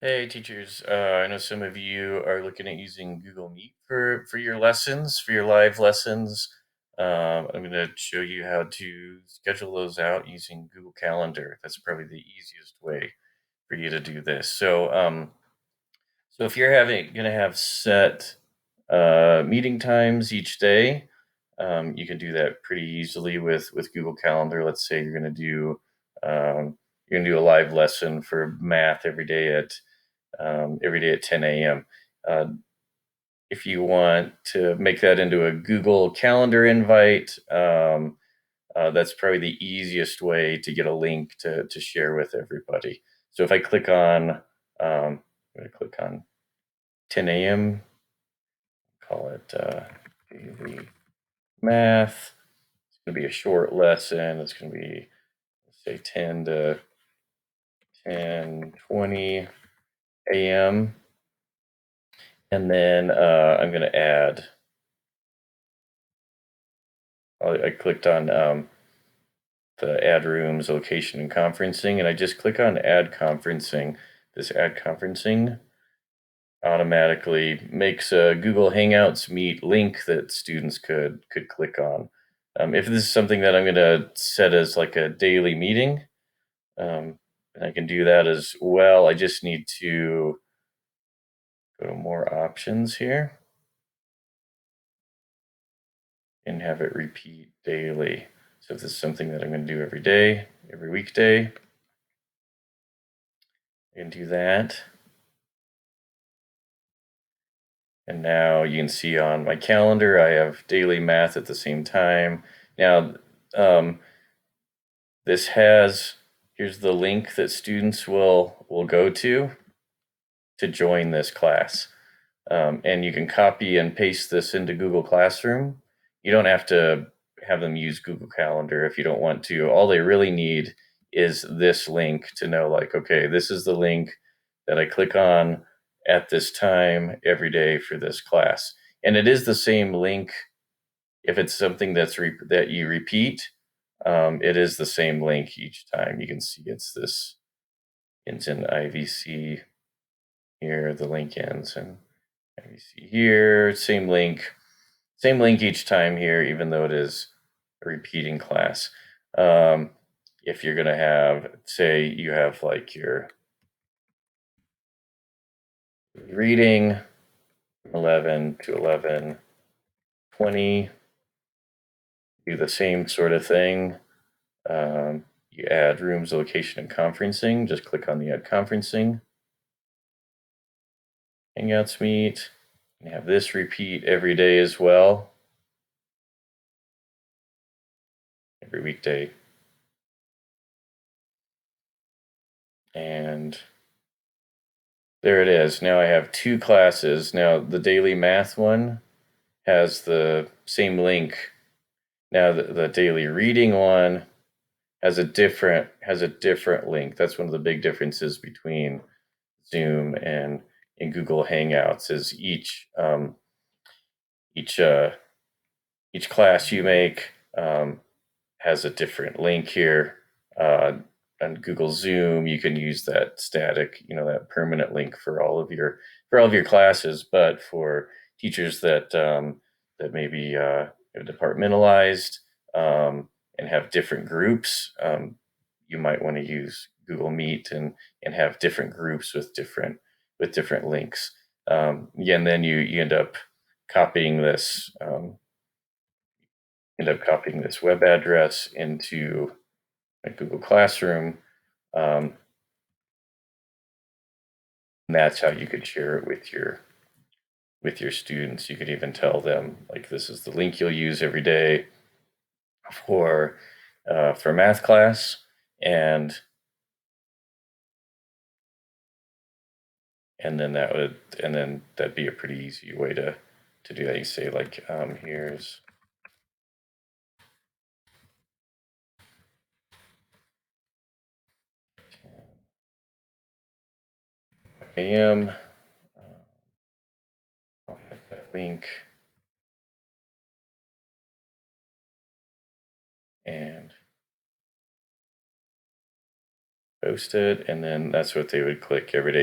Hey teachers, I know some of you are looking at using Google Meet for your lessons, for your live lessons. I'm going to show you how to schedule those out using Google Calendar. That's probably the easiest way for you to do this. So if you're going to have set meeting times each day, you can do that pretty easily with Google Calendar. Let's say you're gonna do a live lesson for math every day at 10 a.m. Uh, if you want to make that into a Google Calendar invite, that's probably the easiest way to get a link to share with everybody. So if I click on, I'm going to click on 10 a.m., call it daily math. It's going to be a short lesson. It's going to be, let's say, 10 to 10:20 a.m. And then I'm going to add, I clicked on the add rooms, location, and conferencing, and I just click on add conferencing. This add conferencing automatically makes a Google Hangouts Meet link that students could click on. If this is something that I'm going to set as like a daily meeting, and I can do that as well. I just need to go to more options here and have it repeat daily. So if this is something that I'm going to do every day, every weekday, I can do that. And now you can see on my calendar, I have daily math at the same time. Now, here's the link that students will go to join this class. And you can copy and paste this into Google Classroom. You don't have to have them use Google Calendar if you don't want to. All they really need is this link to know, like, okay, this is the link that I click on at this time every day for this class. And it is the same link if it's something that you repeat. It is the same link each time. You can see it's in IVC here. The link ends in IVC here. Same link each time here, even though it is a repeating class. If you're going to have, say, you have like your reading 11 to 11:20, do the same sort of thing. You add rooms, location, and conferencing. Just click on the add conferencing. Hangouts Meet. And have this repeat every day as well. Every weekday. And there it is. Now I have two classes. Now the daily math one has the same link. Now the daily reading one has a different link. That's one of the big differences between Zoom and in Google Hangouts is each class you make has a different link here. On Google Zoom, you can use that static, that permanent link for all of your classes. But for teachers that maybe are departmentalized and have different groups, you might want to use Google Meet and have different groups with different links. Again, then you end up copying this web address into a Google Classroom. And that's how you could share it with your students. You could even tell them, like, this is the link you'll use every day for math class, and then that'd be a pretty easy way to do that. You say, like, here's AM. I'll have that link and post it, and then that's what they would click every day.